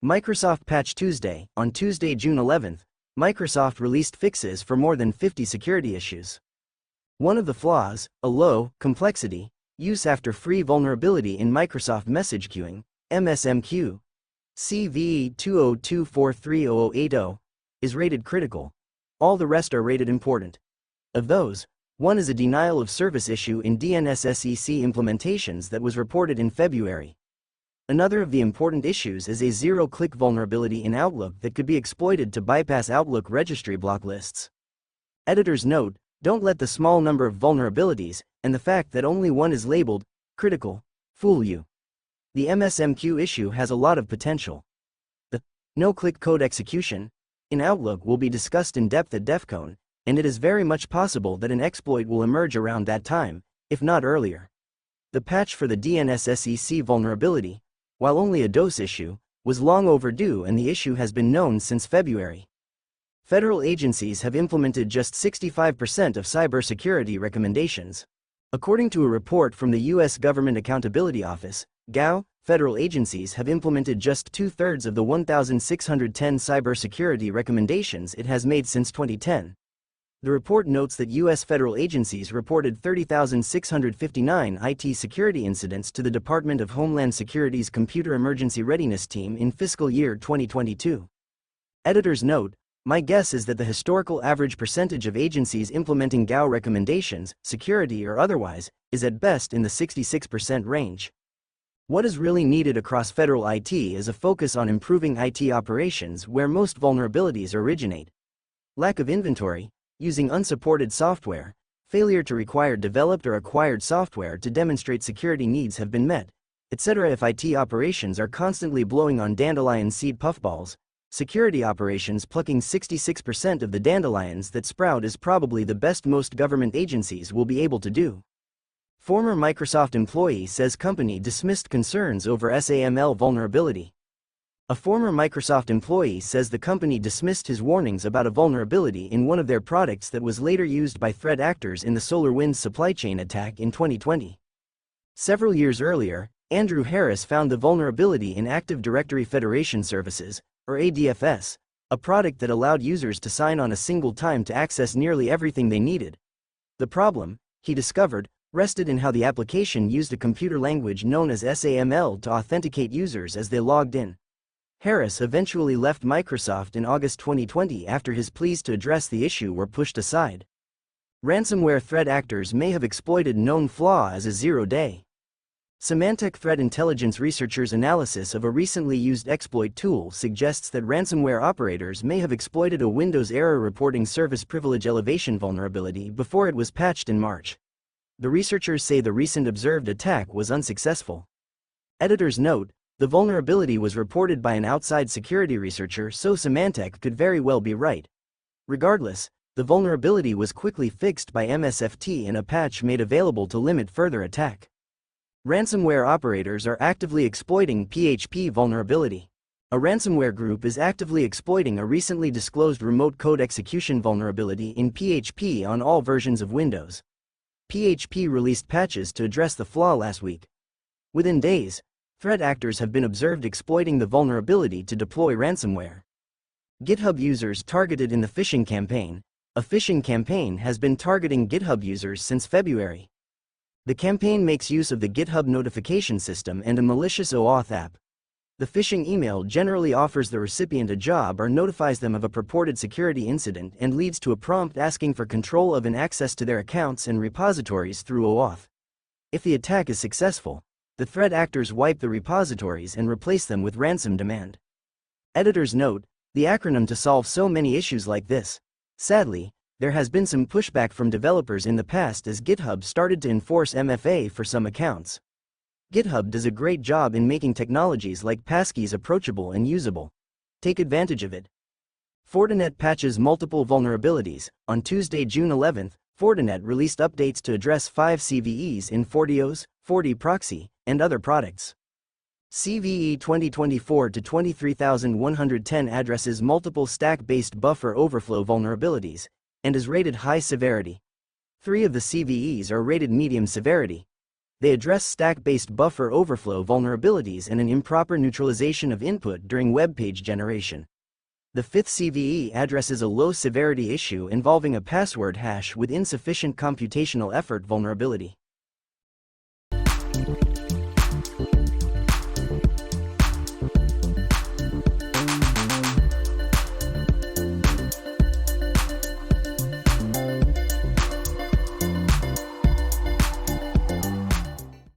Microsoft Patch Tuesday. On Tuesday, June 11th, Microsoft released fixes for more than 50 security issues. One of the flaws, a low complexity use after free vulnerability in Microsoft Message Queuing, MSMQ, CVE 202430080, is rated critical. All the rest are rated important. Of those, one is a denial of service issue in DNSSEC implementations that was reported in February. Another of the important issues is a zero-click vulnerability in Outlook that could be exploited to bypass Outlook registry block lists. Editor's note: don't let the small number of vulnerabilities, and the fact that only one is labeled critical, fool you. The MSMQ issue has a lot of potential. The no-click code execution in Outlook will be discussed in depth at DEF CON, and it is very much possible that an exploit will emerge around that time, if not earlier. The patch for the DNSSEC vulnerability, while only a DOS issue, was long overdue, and the issue has been known since February. Federal agencies have implemented just 65% of cybersecurity recommendations. According to a report from the U.S. Government Accountability Office, GAO, federal agencies have implemented just 2/3 of the 1,610 cybersecurity recommendations it has made since 2010. The report notes that U.S. federal agencies reported 30,659 IT security incidents to the Department of Homeland Security's Computer Emergency Readiness Team in fiscal year 2022. Editor's note: my guess is that the historical average percentage of agencies implementing GAO recommendations, security or otherwise, is at best in the 66% range. What is really needed across federal IT is a focus on improving IT operations where most vulnerabilities originate. Lack of inventory, using unsupported software, failure to require developed or acquired software to demonstrate security needs have been met, etc. If IT operations are constantly blowing on dandelion seed puffballs, security operations plucking 66% of the dandelions that sprout is probably the best most government agencies will be able to do. Former Microsoft employee says company dismissed concerns over SAML vulnerability. A former Microsoft employee says the company dismissed his warnings about a vulnerability in one of their products that was later used by threat actors in the SolarWinds supply chain attack in 2020. Several years earlier, Andrew Harris found the vulnerability in Active Directory Federation Services, or ADFS, a product that allowed users to sign on a single time to access nearly everything they needed. The problem, he discovered, rested in how the application used a computer language known as SAML to authenticate users as they logged in. Harris eventually left Microsoft in August 2020 after his pleas to address the issue were pushed aside. Ransomware threat actors may have exploited known flaw as a zero-day. Symantec threat intelligence researchers' analysis of a recently used exploit tool suggests that ransomware operators may have exploited a Windows error reporting service privilege elevation vulnerability before it was patched in March. The researchers say the recent observed attack was unsuccessful. Editor's note: the vulnerability was reported by an outside security researcher, so Symantec could very well be right. Regardless, the vulnerability was quickly fixed by MSFT in a patch made available to limit further attack. Ransomware operators are actively exploiting PHP vulnerability. A ransomware group is actively exploiting a recently disclosed remote code execution vulnerability in PHP on all versions of Windows. PHP released patches to address the flaw last week. Within days, threat actors have been observed exploiting the vulnerability to deploy ransomware. GitHub users targeted in the phishing campaign. A phishing campaign has been targeting GitHub users since February. The campaign makes use of the GitHub notification system and a malicious OAuth app. The phishing email generally offers the recipient a job or notifies them of a purported security incident and leads to a prompt asking for control of and access to their accounts and repositories through OAuth. If the attack is successful, the threat actors wipe the repositories and replace them with ransom demand. Editor's note: the acronym to solve so many issues like this. Sadly, there has been some pushback from developers in the past as GitHub started to enforce MFA for some accounts. GitHub does a great job in making technologies like passkeys approachable and usable. Take advantage of it. Fortinet patches multiple vulnerabilities. On Tuesday, June 11th, Fortinet released updates to address 5 CVEs in FortiOS, FortiProxy, and other products. CVE 2024-23110 addresses multiple stack-based buffer overflow vulnerabilities, and is rated high severity. 3 of the CVEs are rated medium severity. They address stack-based buffer overflow vulnerabilities and an improper neutralization of input during web page generation. The fifth CVE addresses a low-severity issue involving a password hash with insufficient computational effort vulnerability.